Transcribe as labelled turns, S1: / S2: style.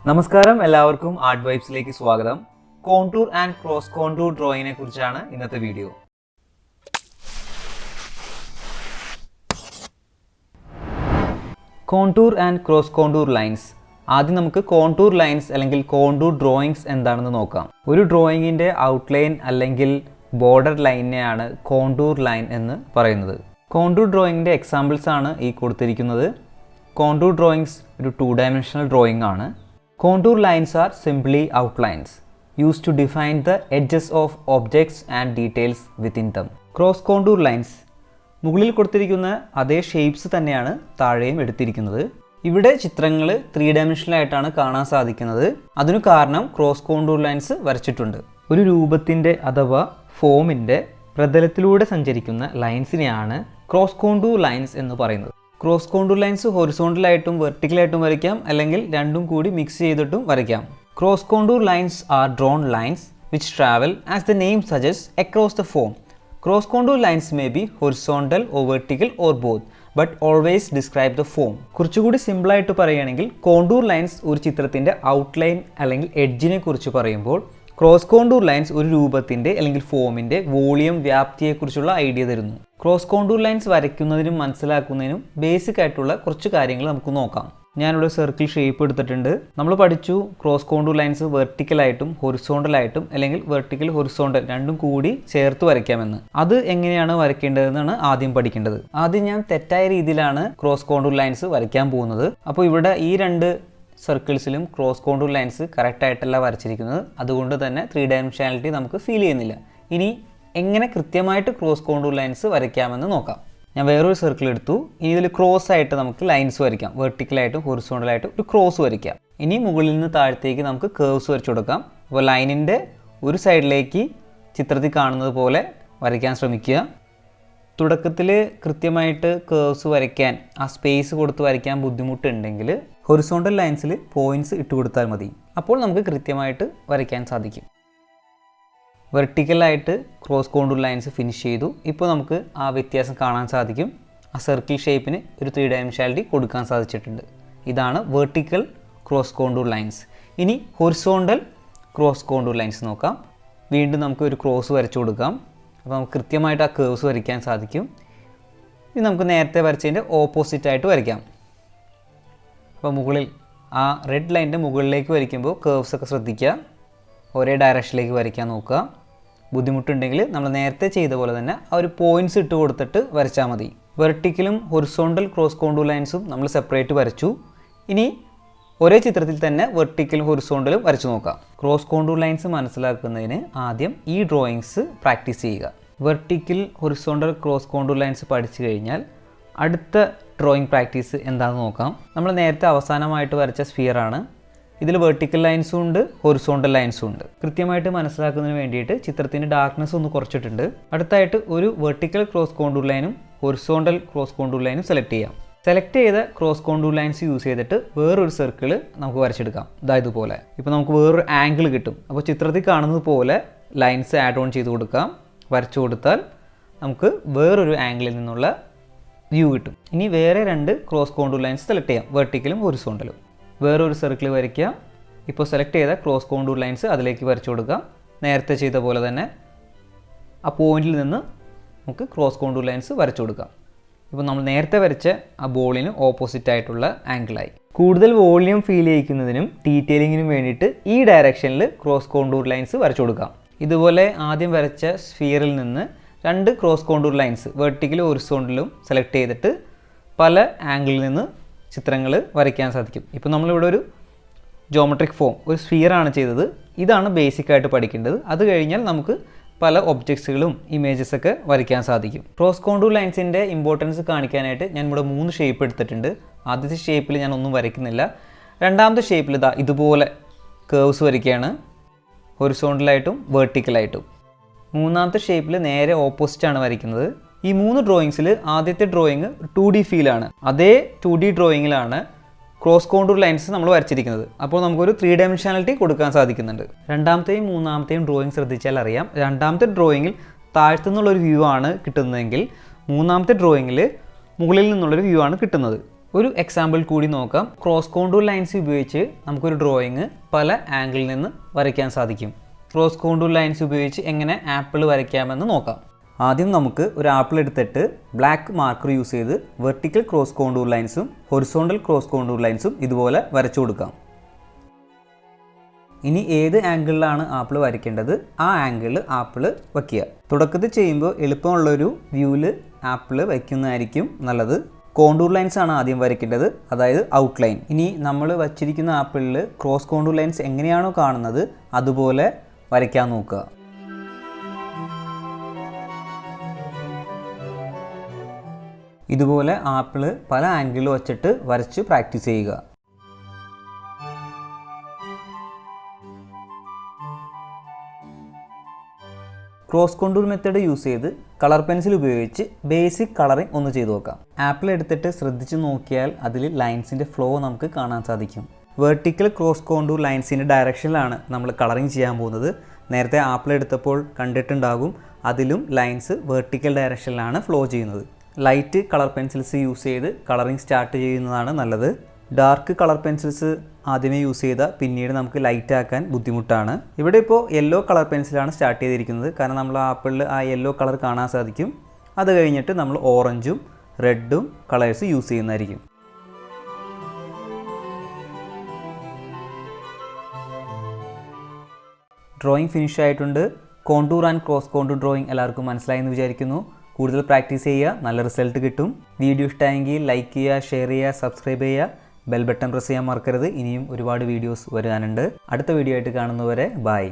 S1: നമസ്കാരം, എല്ലാവർക്കും ആർട്ട് വൈബ്സിലേക്ക് സ്വാഗതം. കോണ്ടൂർ ആൻഡ് ക്രോസ് കോണ്ടൂർ ഡ്രോയിങ്ങിനെ കുറിച്ചാണ് ഇന്നത്തെ video. Contour and cross contour lines. ആദ്യം നമുക്ക് കോണ്ടൂർ ലൈൻസ് അല്ലെങ്കിൽ കോണ്ടൂർ ഡ്രോയിങ്സ് എന്താണെന്ന് നോക്കാം. ഒരു ഡ്രോയിങ്ങിൻ്റെ ഔട്ട്ലൈൻ അല്ലെങ്കിൽ ബോർഡർ ലൈനെയാണ് കോണ്ടൂർ ലൈൻ എന്ന് പറയുന്നത്. കോണ്ടൂർ ഡ്രോയിങ്ങിൻ്റെ എക്സാമ്പിൾസ് ആണ് ഈ കൊടുത്തിരിക്കുന്നത്. കോണ്ടൂർ ഡ്രോയിങ്സ് ഒരു 2-dimensional ഡ്രോയിങ് ആണ്. Contour lines are simply outlines used to define the edges of objects and details within them. Cross contour lines മുകളിൽ കൊടുത്തിരിക്കുന്ന അതേ ഷേപ്സ് തന്നെയാണ് താഴെയും എടുത്തിരിക്കുന്നത്. ഇവിടെ ചിത്രങ്ങൾ 3-dimensional ആയിട്ടാണ് കാണാൻ സാധിക്കുന്നത്. അതിനു കാരണം ക്രോസ് കോണ്ടൂർ ലൈൻസ് വരച്ചിട്ടുണ്ട്. ഒരു രൂപത്തിൻ്റെ അഥവാ ഫോമിൻ്റെ പ്രതലത്തിലൂടെ സഞ്ചരിക്കുന്ന ലൈൻസിനെയാണ് ക്രോസ് കോണ്ടൂർ ലൈൻസ് എന്ന് പറയുന്നത്. ക്രോസ് കോണ്ടൂർ ലൈൻസ് ഹൊറിസോണ്ടലായിട്ടും വെർട്ടിക്കലായിട്ടും വരയ്ക്കാം, അല്ലെങ്കിൽ രണ്ടും കൂടി മിക്സ് ചെയ്തിട്ടും വരയ്ക്കാം. Cross contour lines are drawn lines which travel as the name suggest across the form. Cross contour lines may be horizontal or vertical or both, but always describe the form. കുറച്ചുകൂടി സിമ്പിളായിട്ട് പറയുകയാണെങ്കിൽ contour lines ഒരു ചിത്രത്തിൻ്റെ outline അല്ലെങ്കിൽ എഡ്ജിനെ കുറിച്ച് പറയുമ്പോൾ, cross contour lines ഒരു രൂപത്തിൻ്റെ അല്ലെങ്കിൽ ഫോമിൻ്റെ വോളിയം വ്യാപ്തിയെക്കുറിച്ചുള്ള ഐഡിയ തരുന്നു. ക്രോസ് കോണ്ടൂർ ലൈൻസ് വരയ്ക്കുന്നതിനും മനസ്സിലാക്കുന്നതിനും ബേസിക് ആയിട്ടുള്ള കുറച്ച് കാര്യങ്ങൾ നമുക്ക് നോക്കാം. ഞാനിവിടെ സർക്കിൾ ഷേപ്പ് എടുത്തിട്ടുണ്ട്. നമ്മൾ പഠിച്ചു ക്രോസ് കോണ്ടൂർ ലൈൻസ് വെർട്ടിക്കലായിട്ടും ഹൊറിസോണ്ടലായിട്ടും അല്ലെങ്കിൽ വെർട്ടിക്കൽ ഹൊറിസോണ്ടൽ രണ്ടും കൂടി ചേർത്ത് വരയ്ക്കാമെന്ന്. അത് എങ്ങനെയാണ് വരയ്ക്കേണ്ടതെന്നാണ് ആദ്യം പഠിക്കേണ്ടത്. ആദ്യം ഞാൻ തെറ്റായ രീതിയിലാണ് ക്രോസ് കോണ്ടൂർ ലൈൻസ് വരയ്ക്കാൻ പോകുന്നത്. അപ്പോൾ ഇവിടെ ഈ രണ്ട് സർക്കിൾസിലും ക്രോസ് കോണ്ടൂർ ലൈൻസ് കറക്റ്റായിട്ടല്ല വരച്ചിരിക്കുന്നത്. അതുകൊണ്ട് തന്നെ 3-dimensionality നമുക്ക് ഫീൽ ചെയ്യുന്നില്ല. ഇനി എങ്ങനെ കൃത്യമായിട്ട് ക്രോസ് കോണ്ടൂർ ലൈൻസ് വരയ്ക്കാമെന്ന് നോക്കാം. ഞാൻ വേറൊരു സർക്കിൾ എടുത്തു. ഇനി ഇതിൽ ക്രോസ് ആയിട്ട് നമുക്ക് ലൈൻസ് വരയ്ക്കാം. വെർട്ടിക്കലായിട്ടും ഹൊറിസോണ്ടലായിട്ടും ഒരു ക്രോസ് വരയ്ക്കാം. ഇനി മുകളിൽ നിന്ന് താഴത്തേക്ക് നമുക്ക് കേർവ്സ് വരച്ചു കൊടുക്കാം. അപ്പോൾ ലൈനിൻ്റെ ഒരു സൈഡിലേക്ക് ചിത്രത്തിൽ കാണുന്നത് പോലെ വരയ്ക്കാൻ ശ്രമിക്കുക. തുടക്കത്തിൽ കൃത്യമായിട്ട് കേർവ്സ് വരയ്ക്കാൻ ആ സ്പേസ് കൊടുത്ത് വരയ്ക്കാൻ ബുദ്ധിമുട്ടുണ്ടെങ്കിൽ ഹൊറിസോണ്ടൽ ലൈൻസിൽ പോയിൻറ്റ്സ് ഇട്ട് കൊടുത്താൽ മതി. അപ്പോൾ നമുക്ക് കൃത്യമായിട്ട് വരയ്ക്കാൻ സാധിക്കും. വെർട്ടിക്കലായിട്ട് ക്രോസ് കോണ്ടൂർ ലൈൻസ് ഫിനിഷ് ചെയ്തു. ഇപ്പോൾ നമുക്ക് ആ വ്യത്യാസം കാണാൻ സാധിക്കും. ആ സർക്കിൾ ഷേപ്പിന് ഒരു 3-dimensionality കൊടുക്കാൻ സാധിച്ചിട്ടുണ്ട്. ഇതാണ് വെർട്ടിക്കൽ ക്രോസ് കോണ്ടൂർ ലൈൻസ്. ഇനി ഹൊറിസോണ്ടൽ ക്രോസ് കോണ്ടൂർ ലൈൻസ് നോക്കാം. വീണ്ടും നമുക്ക് ഒരു ക്രോസ് വരച്ചു കൊടുക്കാം. അപ്പോൾ നമുക്ക് കൃത്യമായിട്ട് ആ കേർവ്സ് വരയ്ക്കാൻ സാധിക്കും. ഇനി നമുക്ക് നേരത്തെ വരച്ചതിൻ്റെ ഓപ്പോസിറ്റായിട്ട് വരയ്ക്കാം. അപ്പോൾ മുകളിൽ ആ റെഡ് ലൈനിൻ്റെ മുകളിലേക്ക് വരയ്ക്കുമ്പോൾ കേർവ്സ് ഒക്കെ ശ്രദ്ധിക്കുക. ഒരേ ഡയറക്ഷനിലേക്ക് വരയ്ക്കാൻ നോക്കുക. ബുദ്ധിമുട്ടുണ്ടെങ്കിൽ നമ്മൾ നേരത്തെ ചെയ്ത പോലെ തന്നെ ആ ഒരു പോയിൻറ്റ്സ് ഇട്ട് കൊടുത്തിട്ട് വരച്ചാൽ മതി. വെർട്ടിക്കലും ഹൊറിസോണ്ടൽ ക്രോസ് കോണ്ടൂർ ലൈൻസും നമ്മൾ സെപ്പറേറ്റ് വരച്ചു. ഇനി ഒരേ ചിത്രത്തിൽ തന്നെ വെർട്ടിക്കലും ഹൊറിസോണ്ടലും വരച്ചു നോക്കാം. ക്രോസ് കോണ്ടൂർ ലൈൻസ് മനസ്സിലാക്കുന്നതിന് ആദ്യം ഈ ഡ്രോയിങ്സ് പ്രാക്ടീസ് ചെയ്യുക. Vertical horizontal cross contour lines പഠിച്ചു കഴിഞ്ഞാൽ അടുത്ത ഡ്രോയിങ് പ്രാക്ടീസ് എന്താണെന്ന് നോക്കാം. നമ്മൾ നേരത്തെ അവസാനമായിട്ട് വരച്ച സ്ഫിയറാണ്. ഇതിൽ വെർട്ടിക്കൽ ലൈൻസും ഉണ്ട്, ഹൊറിസോണ്ടൽ ലൈൻസും ഉണ്ട്. കൃത്യമായിട്ട് മനസ്സിലാക്കുന്നതിന് വേണ്ടിയിട്ട് ചിത്രത്തിൻ്റെ ഡാർക്ക്നെസ് ഒന്ന് കുറച്ചിട്ടുണ്ട്. അടുത്തായിട്ട് ഒരു വെർട്ടിക്കൽ ക്രോസ് കോണ്ടൂർ ലൈനും ഹൊറിസോണ്ടൽ ക്രോസ് കോണ്ടൂർ ലൈനും സെലക്ട് ചെയ്യാം. സെലക്ട് ചെയ്ത ക്രോസ് കോണ്ടൂർ ലൈൻസ് യൂസ് ചെയ്തിട്ട് വേറൊരു സർക്കിൾ നമുക്ക് വരച്ചെടുക്കാം. ഇതുപോലെ ഇപ്പോൾ നമുക്ക് വേറൊരു ആംഗിൾ കിട്ടും. അപ്പോൾ ചിത്രത്തിൽ കാണുന്നത് പോലെ ലൈൻസ് ആഡ് ഓൺ ചെയ്ത് കൊടുക്കാം. വരച്ചു കൊടുത്താൽ നമുക്ക് വേറൊരു ആംഗിളിൽ നിന്നുള്ള വ്യൂ കിട്ടും. ഇനി വേറെ രണ്ട് ക്രോസ് കോണ്ടൂർ ലൈൻസ് സെലക്ട് ചെയ്യാം, വെർട്ടിക്കലും ഹൊറിസോണ്ടലും. വേറൊരു സർക്കിൾ വരയ്ക്കുക. ഇപ്പോൾ സെലക്ട് ചെയ്ത ക്രോസ് കോണ്ടൂർ ലൈൻസ് അതിലേക്ക് വരച്ചു കൊടുക്കാം. നേരത്തെ ചെയ്ത പോലെ തന്നെ ആ പോയിന്റിൽ നിന്ന് നമുക്ക് ക്രോസ് കോണ്ടൂർ ലൈൻസ് വരച്ചു കൊടുക്കാം. ഇപ്പോൾ നമ്മൾ നേരത്തെ വരച്ച ആ ബോളിന് ഓപ്പോസിറ്റ് ആയിട്ടുള്ള ആംഗിളായി. കൂടുതൽ വോളിയം ഫീൽ ചെയ്യിക്കുന്നതിനും ഡീറ്റെയിലിങ്ങിനും വേണ്ടിയിട്ട് ഈ ഡയറക്ഷനിൽ ക്രോസ് കോണ്ടൂർ ലൈൻസ് വരച്ചു കൊടുക്കാം. ഇതുപോലെ ആദ്യം വരച്ച സ്ഫിയറിൽ നിന്ന് രണ്ട് ക്രോസ് കോണ്ടൂർ ലൈൻസ് വെർട്ടിക്കലും ഹൊറിസോണ്ടലും സെലക്ട് ചെയ്തിട്ട് പല ആംഗിളിൽ നിന്ന് ചിത്രങ്ങൾ വരയ്ക്കാൻ സാധിക്കും. ഇപ്പോൾ നമ്മളിവിടെ ഒരു ജോമെട്രിക് ഫോം, ഒരു സ്ഫിയറാണ് ചെയ്തത്. ഇതാണ് ബേസിക്കായിട്ട് പഠിക്കേണ്ടത്. അത് കഴിഞ്ഞാൽ നമുക്ക് പല ഒബ്ജക്ട്സുകളും ഇമേജസൊക്കെ വരയ്ക്കാൻ സാധിക്കും. ക്രോസ് കോണ്ടൂർ ലൈൻസിൻ്റെ ഇമ്പോർട്ടൻസ് കാണിക്കാനായിട്ട് ഞാൻ ഇവിടെ 3 ഷേപ്പ് എടുത്തിട്ടുണ്ട്. ആദ്യത്തെ ഷേപ്പിൽ ഞാൻ ഒന്നും വരയ്ക്കുന്നില്ല. രണ്ടാമത്തെ ഷേപ്പിൽ ഇതുപോലെ കേർവ്സ് വരയ്ക്കുകയാണ്, ഹൊറിസോണ്ടലായിട്ടും വെർട്ടിക്കലായിട്ടും. മൂന്നാമത്തെ ഷേപ്പിൽ നേരെ ഓപ്പോസിറ്റാണ് വരയ്ക്കുന്നത്. ഈ 3 ഡ്രോയിങ്സിൽ ആദ്യത്തെ ഡ്രോയിങ് 2D ഫീലാണ്. അതേ 2D ഡ്രോയിങ്ങിലാണ് ക്രോസ് കോണ്ടൂർ ലൈൻസ് നമ്മൾ വരച്ചിരിക്കുന്നത്. അപ്പോൾ നമുക്കൊരു 3-dimensionality കൊടുക്കാൻ സാധിക്കുന്നുണ്ട്. രണ്ടാമത്തെയും മൂന്നാമത്തെയും ഡ്രോയിങ് ശ്രദ്ധിച്ചാൽ അറിയാം, രണ്ടാമത്തെ ഡ്രോയിങ്ങിൽ താഴ്ത്തുനിന്നുള്ളൊരു വ്യൂ ആണ് കിട്ടുന്നതെങ്കിൽ മൂന്നാമത്തെ ഡ്രോയിങ്ങിൽ മുകളിൽ നിന്നുള്ളൊരു വ്യൂ ആണ് കിട്ടുന്നത്. ഒരു എക്സാമ്പിൾ കൂടി നോക്കാം. ക്രോസ് കോണ്ടൂർ ലൈൻസ് ഉപയോഗിച്ച് നമുക്കൊരു ഡ്രോയിങ് പല ആംഗിളിൽ നിന്ന് വരയ്ക്കാൻ സാധിക്കും. ക്രോസ് കോണ്ടൂർ ലൈൻസ് ഉപയോഗിച്ച് എങ്ങനെ ആപ്പിൾ വരയ്ക്കാമെന്ന് നോക്കാം. ആദ്യം നമുക്ക് ഒരു ആപ്പിൾ എടുത്തിട്ട് ബ്ലാക്ക് മാർക്കർ യൂസ് ചെയ്ത് വെർട്ടിക്കൽ ക്രോസ് കോണ്ടൂർ ലൈൻസും ഹൊറിസോണ്ടൽ ക്രോസ് കോണ്ടൂർ ലൈൻസും ഇതുപോലെ വരച്ചു കൊടുക്കാം. ഇനി ഏത് ആംഗിളിലാണ് ആപ്പിൾ വരയ്ക്കേണ്ടത് ആ ആംഗിളിൽ ആപ്പിൾ വയ്ക്കുക. തുടക്കത്തിൽ ചെയ്യുമ്പോൾ എളുപ്പമുള്ളൊരു വ്യൂവിൽ ആപ്പിൾ വയ്ക്കുന്നതായിരിക്കും നല്ലത്. കോണ്ടൂർ ലൈൻസ് ആണ് ആദ്യം വരയ്ക്കേണ്ടത്, അതായത് ഔട്ട്ലൈൻ. ഇനി നമ്മൾ വച്ചിരിക്കുന്ന ആപ്പിളിൽ ക്രോസ് കോണ്ടൂർ ലൈൻസ് എങ്ങനെയാണോ കാണുന്നത് അതുപോലെ വരയ്ക്കാൻ നോക്കുക. ഇതുപോലെ ആപ്പിൾ പല ആംഗിളിൽ വച്ചിട്ട് വരച്ച് പ്രാക്ടീസ് ചെയ്യുക. ക്രോസ് കോണ്ടൂർ മെത്തേഡ് യൂസ് ചെയ്ത് കളർ പെൻസിൽ ഉപയോഗിച്ച് ബേസിക് കളറിംഗ് ഒന്ന് ചെയ്തു നോക്കാം. ആപ്പിൾ എടുത്തിട്ട് ശ്രദ്ധിച്ച് നോക്കിയാൽ അതിൽ ലൈൻസിൻ്റെ ഫ്ലോ നമുക്ക് കാണാൻ സാധിക്കും. വെർട്ടിക്കൽ ക്രോസ് കോണ്ടൂർ ലൈൻസിൻ്റെ ഡയറക്ഷനിലാണ് നമ്മൾ കളറിംഗ് ചെയ്യാൻ പോകുന്നത്. നേരത്തെ ആപ്പിൾ എടുത്തപ്പോൾ കണ്ടിട്ടുണ്ടാകും, അതിലും ലൈൻസ് വെർട്ടിക്കൽ ഡയറക്ഷനിലാണ് ഫ്ലോ ചെയ്യുന്നത്. ലൈറ്റ് കളർ പെൻസിൽസ് യൂസ് ചെയ്ത് കളറിംഗ് സ്റ്റാർട്ട് ചെയ്യുന്നതാണ് നല്ലത്. ഡാർക്ക് കളർ പെൻസിൽസ് ആദ്യമേ യൂസ് ചെയ്താൽ പിന്നീട് നമുക്ക് ലൈറ്റ് ആക്കാൻ ബുദ്ധിമുട്ടാണ്. ഇവിടെ ഇപ്പോൾ യെല്ലോ കളർ പെൻസിലാണ് സ്റ്റാർട്ട് ചെയ്തിരിക്കുന്നത്, കാരണം നമ്മൾ ആപ്പിളിൽ ആ യെല്ലോ കളർ കാണാൻ സാധിക്കും. അത് കഴിഞ്ഞിട്ട് നമ്മൾ ഓറഞ്ചും റെഡും കളേഴ്സ് യൂസ് ചെയ്യുന്നതായിരിക്കും. ഡ്രോയിങ് ഫിനിഷ് ആയിട്ടുണ്ട്. Contour and cross contour drawing എല്ലാവർക്കും മനസ്സിലായെന്ന് വിചാരിക്കുന്നു. കൂടുതൽ പ്രാക്ടീസ് ചെയ്യുക, നല്ല റിസൾട്ട് കിട്ടും. വീഡിയോ ഇഷ്ടമായെങ്കിൽ ലൈക്ക് ചെയ്യുക, ഷെയർ ചെയ്യുക, സബ്സ്ക്രൈബ് ചെയ്യുക, ബെൽ ബട്ടൺ പ്രസ് ചെയ്യാൻ മറക്കരുത്. ഇനിയും ഒരുപാട് വീഡിയോസ് വരാനുണ്ട്. അടുത്ത വീഡിയോ ആയിട്ട് കാണുന്നവരെ ബൈ.